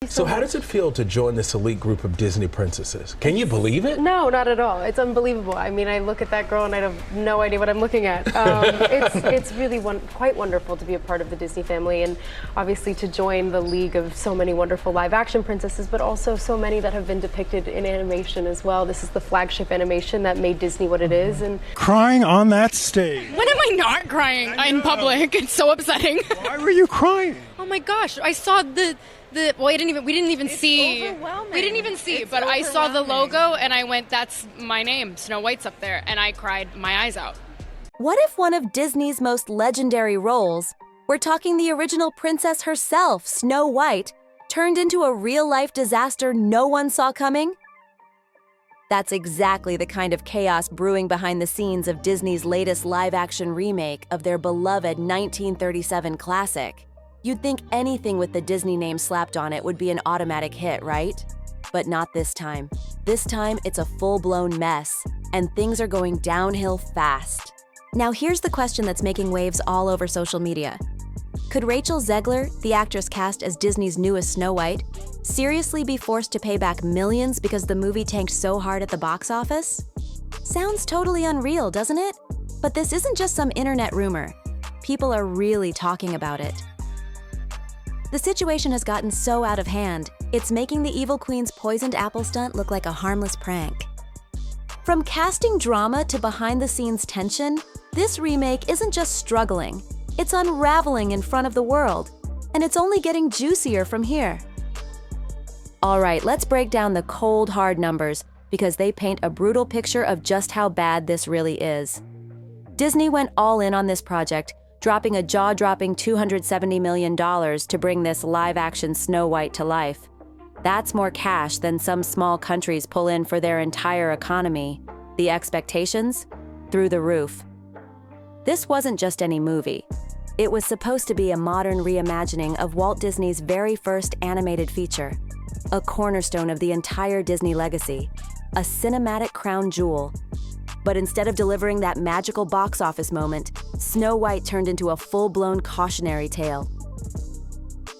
So how does it feel to join this elite group of Disney princesses? Can you believe it? No, not at all. It's unbelievable. I mean, I look at that girl and I have no idea what I'm looking at. It's really quite wonderful to be a part of the Disney family, and obviously to join the league of so many wonderful live-action princesses, but also so many that have been depicted in animation as well. This is the flagship animation that made Disney what it is. And crying on that stage. When am I not crying in public? It's so upsetting. Why were you crying? Oh my gosh! I saw well, we didn't even see. Overwhelming. We didn't even see, It's but I saw the overwhelming. logo and I went, "That's my name. Snow White's up there," and I cried my eyes out. What if one of Disney's most legendary roles, we're talking the original princess herself, Snow White, turned into a real-life disaster no one saw coming? That's exactly the kind of chaos brewing behind the scenes of Disney's latest live-action remake of their beloved 1937 classic. You'd think anything with the Disney name slapped on it would be an automatic hit, right? But not this time. This time, it's a full-blown mess, and things are going downhill fast. Now here's the question that's making waves all over social media. Could Rachel Zegler, the actress cast as Disney's newest Snow White, seriously be forced to pay back millions because the movie tanked so hard at the box office? Sounds totally unreal, doesn't it? But this isn't just some internet rumor. People are really talking about it. The situation has gotten so out of hand, it's making the evil queen's poisoned apple stunt look like a harmless prank. From casting drama to behind-the-scenes tension, this remake isn't just struggling, it's unraveling in front of the world, and it's only getting juicier from here. All right, let's break down the cold, hard numbers, because they paint a brutal picture of just how bad this really is. Disney went all in on this project, dropping a jaw-dropping $270 million to bring this live-action Snow White to life. That's more cash than some small countries pull in for their entire economy. The expectations? Through the roof. This wasn't just any movie. It was supposed to be a modern reimagining of Walt Disney's very first animated feature, a cornerstone of the entire Disney legacy, a cinematic crown jewel. But instead of delivering that magical box office moment, Snow White turned into a full-blown cautionary tale.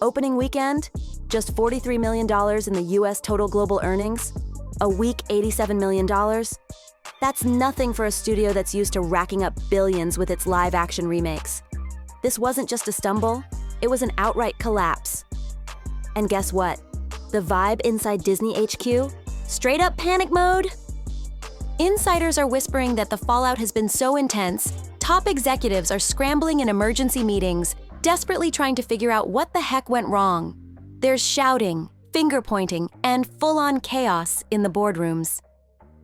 Opening weekend, just $43 million in the US total global earnings, a weak $87 million. That's nothing for a studio that's used to racking up billions with its live-action remakes. This wasn't just a stumble, it was an outright collapse. And guess what? The vibe inside Disney HQ? Straight up panic mode! Insiders are whispering that the fallout has been so intense, top executives are scrambling in emergency meetings, desperately trying to figure out what the heck went wrong. There's shouting, finger-pointing, and full-on chaos in the boardrooms.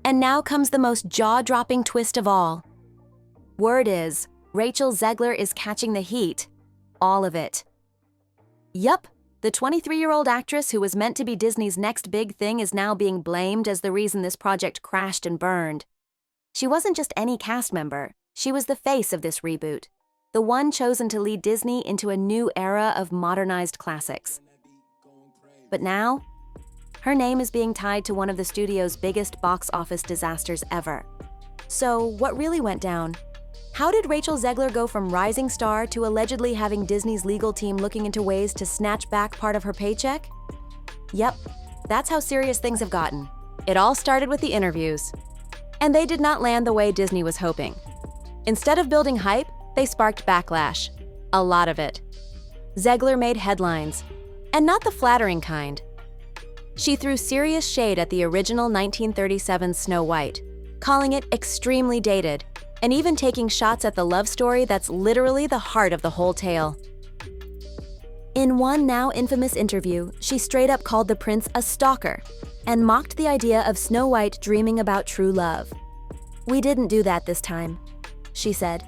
And now comes the most jaw-dropping twist of all. Word is, Rachel Zegler is catching the heat. All of it. Yup, the 23-year-old actress who was meant to be Disney's next big thing is now being blamed as the reason this project crashed and burned. She wasn't just any cast member, she was the face of this reboot, the one chosen to lead Disney into a new era of modernized classics. But now, her name is being tied to one of the studio's biggest box office disasters ever. So, what really went down? How did Rachel Zegler go from rising star to allegedly having Disney's legal team looking into ways to snatch back part of her paycheck? Yep, that's how serious things have gotten. It all started with the interviews. And they did not land the way Disney was hoping. Instead of building hype, they sparked backlash. A lot of it. Zegler made headlines, and not the flattering kind. She threw serious shade at the original 1937 Snow White, calling it extremely dated, and even taking shots at the love story that's literally the heart of the whole tale. In one now infamous interview, she straight up called the prince a stalker and mocked the idea of Snow White dreaming about true love. "We didn't do that this time," she said,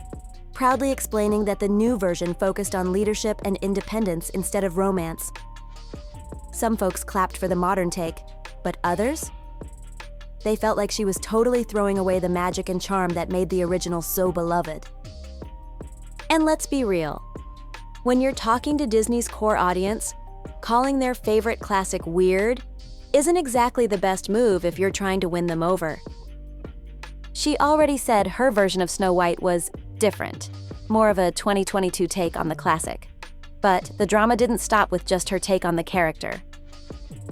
proudly explaining that the new version focused on leadership and independence instead of romance. Some folks clapped for the modern take, but others? They felt like she was totally throwing away the magic and charm that made the original so beloved. And let's be real. When you're talking to Disney's core audience, calling their favorite classic weird isn't exactly the best move if you're trying to win them over. She already said her version of Snow White was different, more of a 2022 take on the classic. But the drama didn't stop with just her take on the character.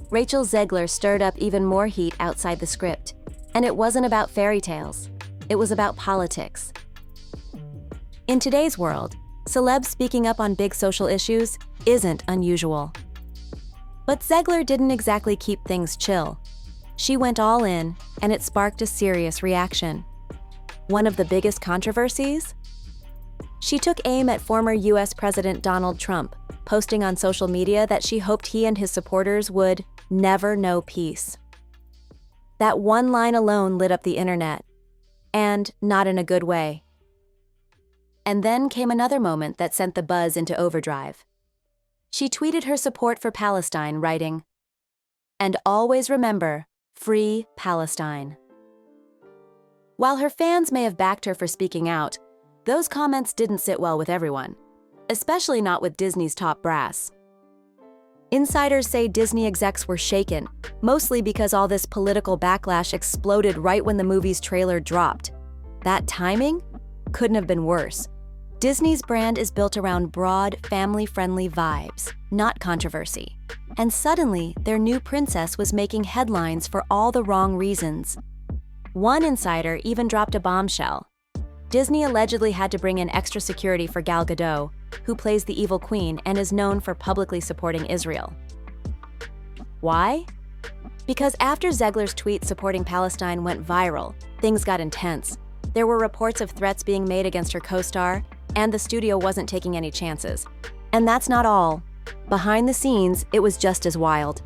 Rachel Zegler stirred up even more heat outside the script, and it wasn't about fairy tales. It was about politics. In today's world, celebs speaking up on big social issues isn't unusual. But Zegler didn't exactly keep things chill. She went all in, and it sparked a serious reaction. One of the biggest controversies? She took aim at former US President Donald Trump, posting on social media that she hoped he and his supporters would never know peace. That one line alone lit up the internet, and not in a good way. And then came another moment that sent the buzz into overdrive. She tweeted her support for Palestine, writing, "And always remember, free Palestine." While her fans may have backed her for speaking out, those comments didn't sit well with everyone, especially not with Disney's top brass. Insiders say Disney execs were shaken, mostly because all this political backlash exploded right when the movie's trailer dropped. That timing couldn't have been worse. Disney's brand is built around broad, family-friendly vibes, not controversy. And suddenly, their new princess was making headlines for all the wrong reasons. One insider even dropped a bombshell. Disney allegedly had to bring in extra security for Gal Gadot, who plays the evil queen and is known for publicly supporting Israel. Why? Because after Zegler's tweet supporting Palestine went viral, things got intense. There were reports of threats being made against her co-star, and the studio wasn't taking any chances. And that's not all. Behind the scenes, it was just as wild.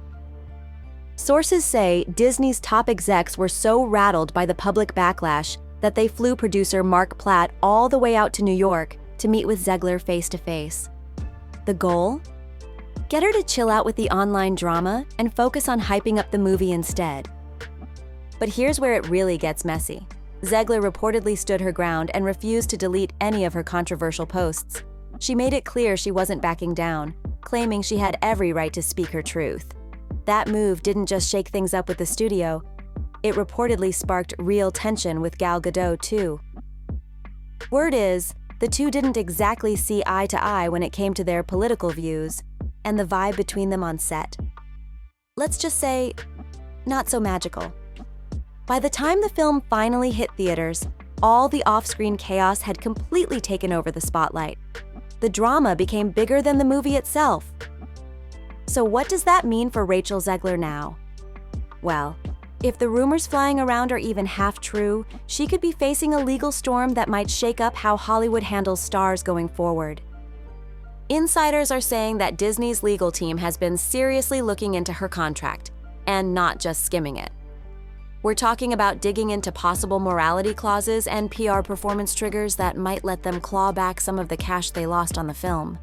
Sources say Disney's top execs were so rattled by the public backlash that they flew producer Mark Platt all the way out to New York to meet with Zegler face-to-face. The goal? Get her to chill out with the online drama and focus on hyping up the movie instead. But here's where it really gets messy. Zegler reportedly stood her ground and refused to delete any of her controversial posts. She made it clear she wasn't backing down, claiming she had every right to speak her truth. That move didn't just shake things up with the studio, it reportedly sparked real tension with Gal Gadot, too. Word is, the two didn't exactly see eye to eye when it came to their political views, and the vibe between them on set. Let's just say, not so magical. By the time the film finally hit theaters, all the off-screen chaos had completely taken over the spotlight. The drama became bigger than the movie itself. So what does that mean for Rachel Zegler now? Well, if the rumors flying around are even half true, she could be facing a legal storm that might shake up how Hollywood handles stars going forward. Insiders are saying that Disney's legal team has been seriously looking into her contract, and not just skimming it. We're talking about digging into possible morality clauses and PR performance triggers that might let them claw back some of the cash they lost on the film.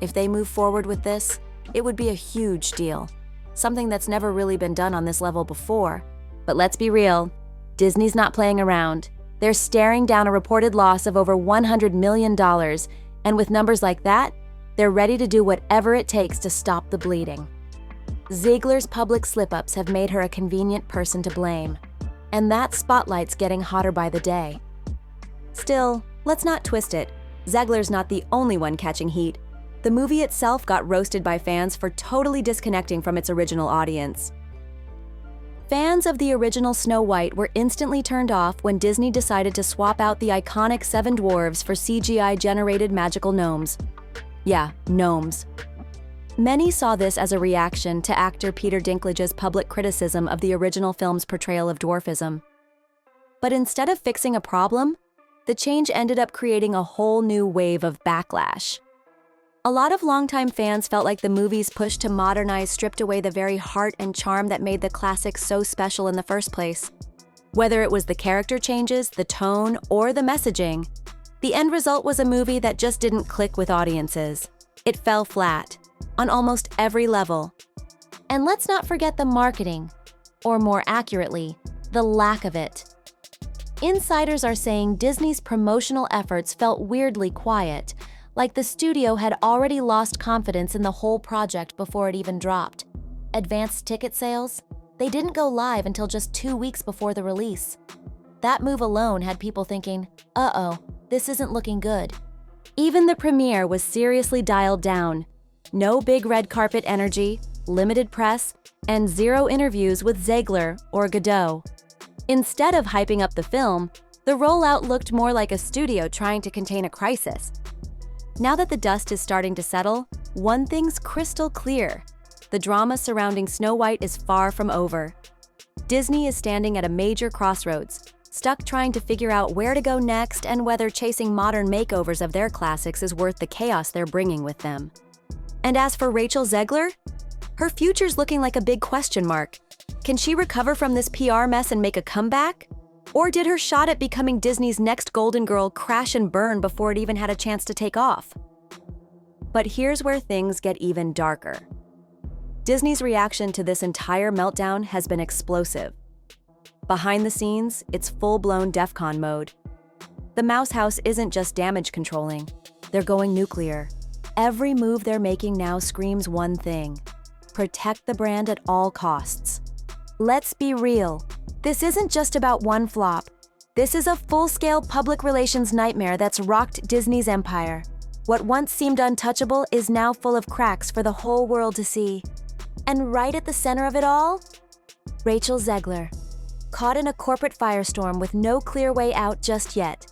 If they move forward with this, it would be a huge deal, something that's never really been done on this level before. But let's be real, Disney's not playing around. They're staring down a reported loss of over $100 million, and with numbers like that, they're ready to do whatever it takes to stop the bleeding. Zegler's public slip-ups have made her a convenient person to blame, and that spotlight's getting hotter by the day. Still, let's not twist it. Zegler's not the only one catching heat. The movie itself got roasted by fans for totally disconnecting from its original audience. Fans of the original Snow White were instantly turned off when Disney decided to swap out the iconic 7 dwarves for CGI-generated magical gnomes. Yeah, gnomes. Many saw this as a reaction to actor Peter Dinklage's public criticism of the original film's portrayal of dwarfism. But instead of fixing a problem, the change ended up creating a whole new wave of backlash. A lot of longtime fans felt like the movie's push to modernize stripped away the very heart and charm that made the classic so special in the first place. Whether it was the character changes, the tone, or the messaging, the end result was a movie that just didn't click with audiences. It fell flat, on almost every level. And let's not forget the marketing, or more accurately, the lack of it. Insiders are saying Disney's promotional efforts felt weirdly quiet, like the studio had already lost confidence in the whole project before it even dropped. Advanced ticket sales? They didn't go live until just 2 weeks before the release. That move alone had people thinking, uh-oh, this isn't looking good. Even the premiere was seriously dialed down. No big red carpet energy, limited press, and zero interviews with Zegler or Godot. Instead of hyping up the film, the rollout looked more like a studio trying to contain a crisis. Now that the dust is starting to settle, one thing's crystal clear. The drama surrounding Snow White is far from over. Disney is standing at a major crossroads, stuck trying to figure out where to go next and whether chasing modern makeovers of their classics is worth the chaos they're bringing with them. And as for Rachel Zegler, her future's looking like a big question mark. Can she recover from this PR mess and make a comeback? Or did her shot at becoming Disney's next Golden Girl crash and burn before it even had a chance to take off? But here's where things get even darker. Disney's reaction to this entire meltdown has been explosive. Behind the scenes, it's full-blown DEFCON mode. The Mouse House isn't just damage controlling, they're going nuclear. Every move they're making now screams one thing: protect the brand at all costs. Let's be real, this isn't just about one flop. This is a full-scale public relations nightmare that's rocked Disney's empire. What once seemed untouchable is now full of cracks for the whole world to see. And right at the center of it all, Rachel Zegler, caught in a corporate firestorm with no clear way out just yet.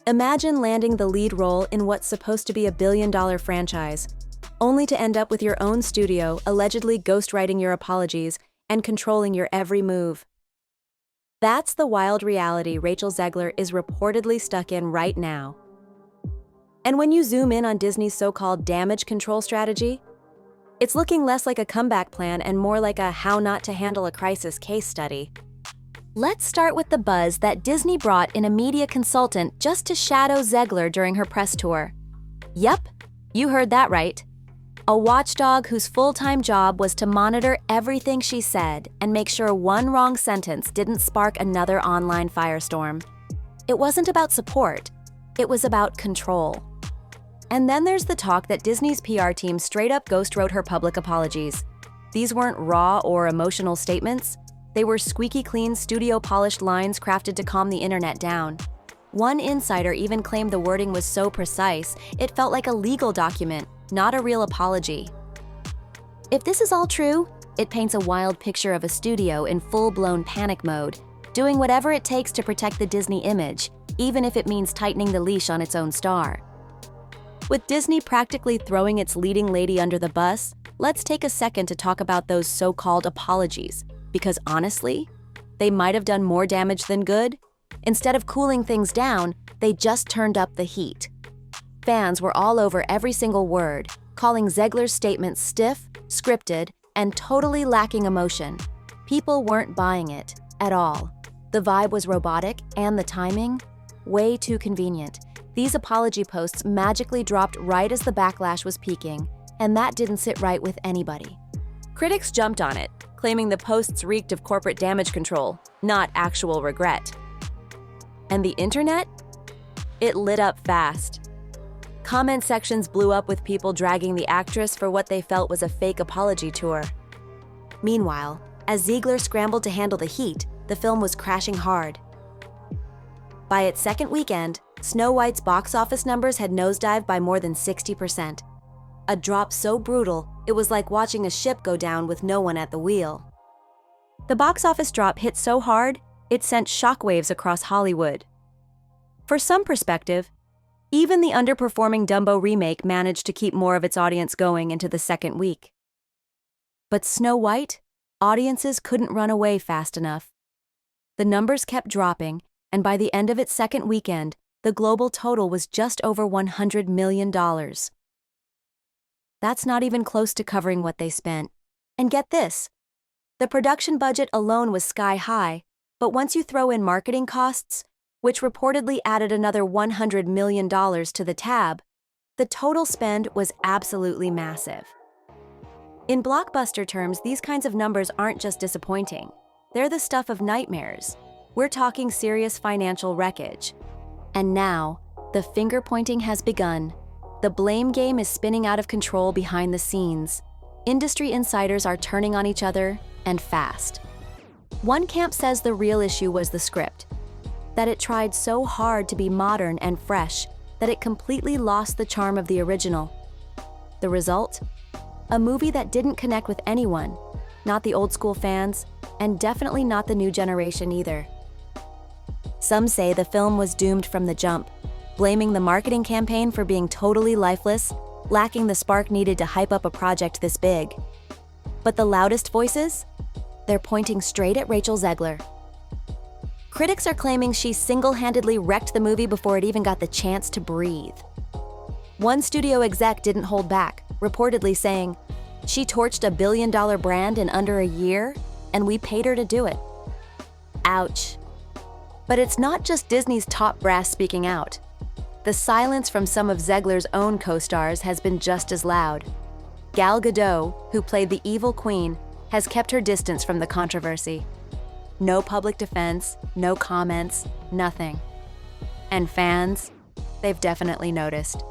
Imagine landing the lead role in what's supposed to be a billion-dollar franchise, only to end up with your own studio allegedly ghostwriting your apologies and controlling your every move. That's the wild reality Rachel Zegler is reportedly stuck in right now. And when you zoom in on Disney's so-called damage control strategy, it's looking less like a comeback plan and more like a how not to handle a crisis case study. Let's start with the buzz that Disney brought in a media consultant just to shadow Zegler during her press tour. Yep, you heard that right. A watchdog whose full-time job was to monitor everything she said and make sure one wrong sentence didn't spark another online firestorm. It wasn't about support, it was about control. And then there's the talk that Disney's PR team straight up ghostwrote her public apologies. These weren't raw or emotional statements. They were squeaky clean, studio-polished lines crafted to calm the internet down. One insider even claimed the wording was so precise, it felt like a legal document, not a real apology. If this is all true, it paints a wild picture of a studio in full-blown panic mode, doing whatever it takes to protect the Disney image, even if it means tightening the leash on its own star. With Disney practically throwing its leading lady under the bus, let's take a second to talk about those so-called apologies, because honestly, they might have done more damage than good. Instead of cooling things down, they just turned up the heat. Fans were all over every single word, calling Zegler's statements stiff, scripted, and totally lacking emotion. People weren't buying it at all. The vibe was robotic, and the timing, way too convenient. These apology posts magically dropped right as the backlash was peaking, and that didn't sit right with anybody. Critics jumped on it, claiming the posts reeked of corporate damage control, not actual regret. And the internet? It lit up fast. Comment sections blew up with people dragging the actress for what they felt was a fake apology tour. Meanwhile, as Zegler scrambled to handle the heat, the film was crashing hard. By its second weekend, Snow White's box office numbers had nosedived by more than 60%. A drop so brutal, it was like watching a ship go down with no one at the wheel. The box office drop hit so hard, it sent shockwaves across Hollywood. For some perspective, even the underperforming Dumbo remake managed to keep more of its audience going into the second week. But Snow White, audiences couldn't run away fast enough. The numbers kept dropping, and by the end of its second weekend, the global total was just over $100 million. That's not even close to covering what they spent. And get this, the production budget alone was sky high, but once you throw in marketing costs, which reportedly added another $100 million to the tab, the total spend was absolutely massive. In blockbuster terms, these kinds of numbers aren't just disappointing. They're the stuff of nightmares. We're talking serious financial wreckage. And now, the finger-pointing has begun. The blame game is spinning out of control behind the scenes. Industry insiders are turning on each other, and fast. One camp says the real issue was the script, that it tried so hard to be modern and fresh that it completely lost the charm of the original. The result? A movie that didn't connect with anyone, not the old school fans, and definitely not the new generation either. Some say the film was doomed from the jump, blaming the marketing campaign for being totally lifeless, lacking the spark needed to hype up a project this big. But the loudest voices? They're pointing straight at Rachel Zegler. Critics are claiming she single-handedly wrecked the movie before it even got the chance to breathe. One studio exec didn't hold back, reportedly saying, "She torched $1 billion brand in under a year, and we paid her to do it." Ouch. But it's not just Disney's top brass speaking out. The silence from some of Zegler's own co-stars has been just as loud. Gal Gadot, who played the evil queen, has kept her distance from the controversy. No public defense, no comments, nothing. And fans, they've definitely noticed.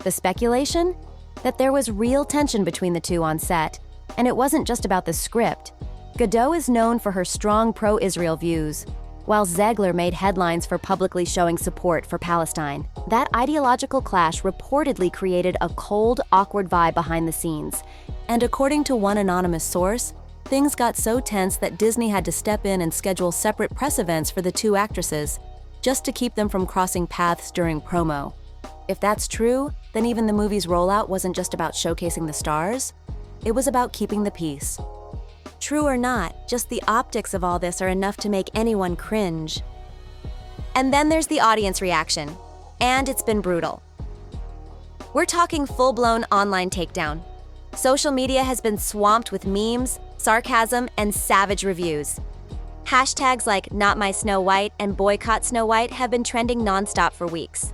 The speculation? That there was real tension between the two on set, and it wasn't just about the script. Gadot is known for her strong pro-Israel views, while Zegler made headlines for publicly showing support for Palestine. That ideological clash reportedly created a cold, awkward vibe behind the scenes, and according to one anonymous source, things got so tense that Disney had to step in and schedule separate press events for the two actresses, just to keep them from crossing paths during promo. If that's true, then even the movie's rollout wasn't just about showcasing the stars, it was about keeping the peace. True or not, just the optics of all this are enough to make anyone cringe. And then there's the audience reaction, and it's been brutal. We're talking full-blown online takedown. Social media has been swamped with memes, sarcasm, and savage reviews. Hashtags like Not My Snow White and Boycott Snow White have been trending nonstop for weeks.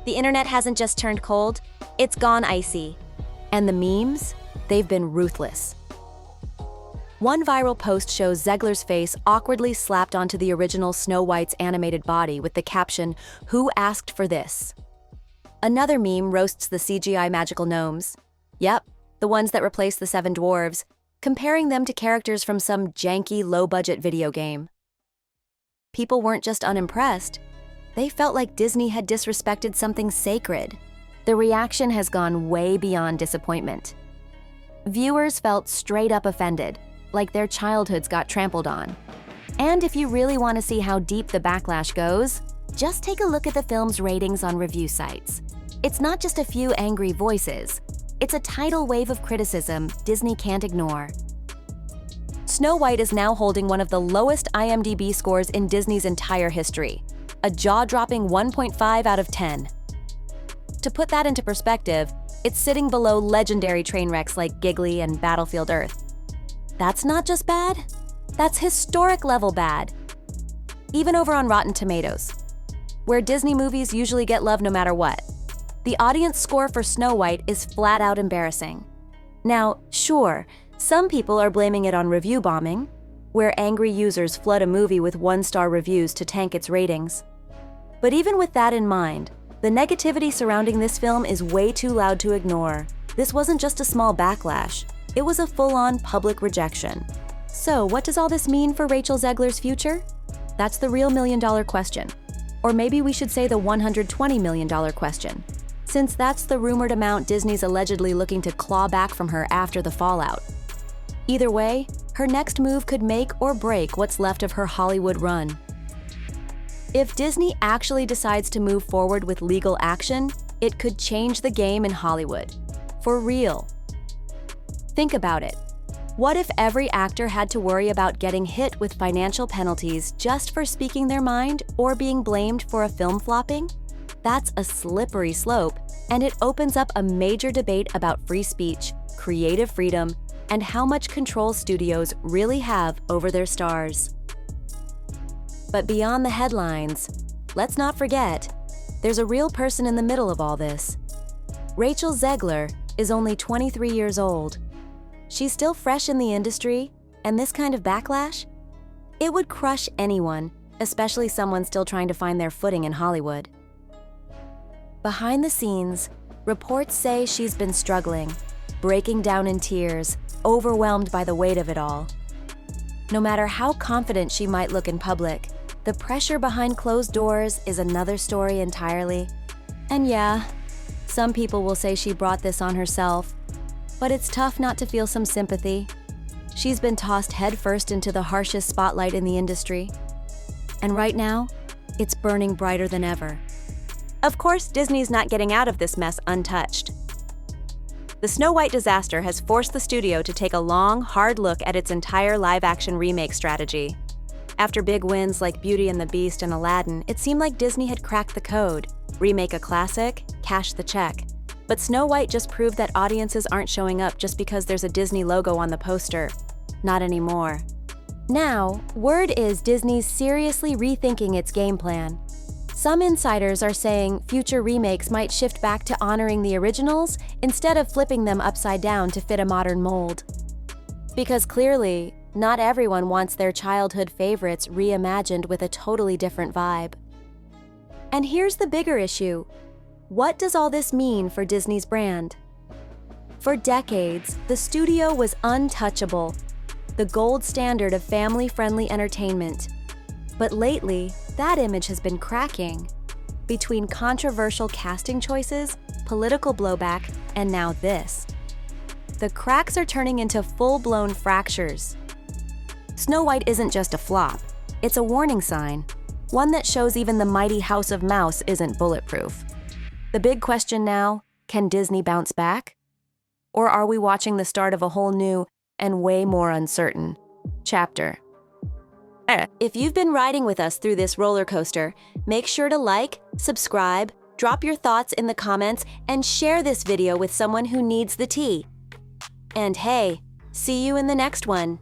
The internet hasn't just turned cold, it's gone icy. And the memes? They've been ruthless. One viral post shows Zegler's face awkwardly slapped onto the original Snow White's animated body with the caption, "Who asked for this?" Another meme roasts the CGI magical gnomes. Yep, the ones that replace the 7 dwarves, comparing them to characters from some janky, low-budget video game. People weren't just unimpressed, they felt like Disney had disrespected something sacred. The reaction has gone way beyond disappointment. Viewers felt straight up offended, like their childhoods got trampled on. And if you really want to see how deep the backlash goes, just take a look at the film's ratings on review sites. It's not just a few angry voices, it's a tidal wave of criticism Disney can't ignore. Snow White is now holding one of the lowest IMDb scores in Disney's entire history, a jaw-dropping 1.5 out of 10. To put that into perspective, it's sitting below legendary train wrecks like Giggly and Battlefield Earth. That's not just bad, that's historic level bad. Even over on Rotten Tomatoes, where Disney movies usually get love no matter what, the audience score for Snow White is flat out embarrassing. Now, sure, some people are blaming it on review bombing, where angry users flood a movie with 1-star reviews to tank its ratings. But even with that in mind, the negativity surrounding this film is way too loud to ignore. This wasn't just a small backlash, it was a full-on public rejection. So what does all this mean for Rachel Zegler's future? That's the real million-dollar question. Or maybe we should say the $120 million question, since that's the rumored amount Disney's allegedly looking to claw back from her after the fallout. Either way, her next move could make or break what's left of her Hollywood run. If Disney actually decides to move forward with legal action, it could change the game in Hollywood. For real. Think about it. What if every actor had to worry about getting hit with financial penalties just for speaking their mind or being blamed for a film flopping? That's a slippery slope, and it opens up a major debate about free speech, creative freedom, and how much control studios really have over their stars. But beyond the headlines, let's not forget, there's a real person in the middle of all this. Rachel Zegler is only 23 years old. She's still fresh in the industry, and this kind of backlash? It would crush anyone, especially someone still trying to find their footing in Hollywood. Behind the scenes, reports say she's been struggling, breaking down in tears, overwhelmed by the weight of it all. No matter how confident she might look in public, the pressure behind closed doors is another story entirely. And yeah, some people will say she brought this on herself, but it's tough not to feel some sympathy. She's been tossed headfirst into the harshest spotlight in the industry. And right now, it's burning brighter than ever. Of course, Disney's not getting out of this mess untouched. The Snow White disaster has forced the studio to take a long, hard look at its entire live-action remake strategy. After big wins like Beauty and the Beast and Aladdin, it seemed like Disney had cracked the code. Remake a classic, cash the check. But Snow White just proved that audiences aren't showing up just because there's a Disney logo on the poster. Not anymore. Now, word is Disney's seriously rethinking its game plan. Some insiders are saying future remakes might shift back to honoring the originals instead of flipping them upside down to fit a modern mold. Because clearly, not everyone wants their childhood favorites reimagined with a totally different vibe. And here's the bigger issue. What does all this mean for Disney's brand? For decades, the studio was untouchable, the gold standard of family-friendly entertainment. But lately, that image has been cracking. Between controversial casting choices, political blowback, and now this. The cracks are turning into full-blown fractures. Snow White isn't just a flop, it's a warning sign, one that shows even the mighty House of Mouse isn't bulletproof. The big question now, can Disney bounce back? Or are we watching the start of a whole new and way more uncertain chapter? If you've been riding with us through this roller coaster, make sure to like, subscribe, drop your thoughts in the comments, and share this video with someone who needs the tea. And hey, see you in the next one.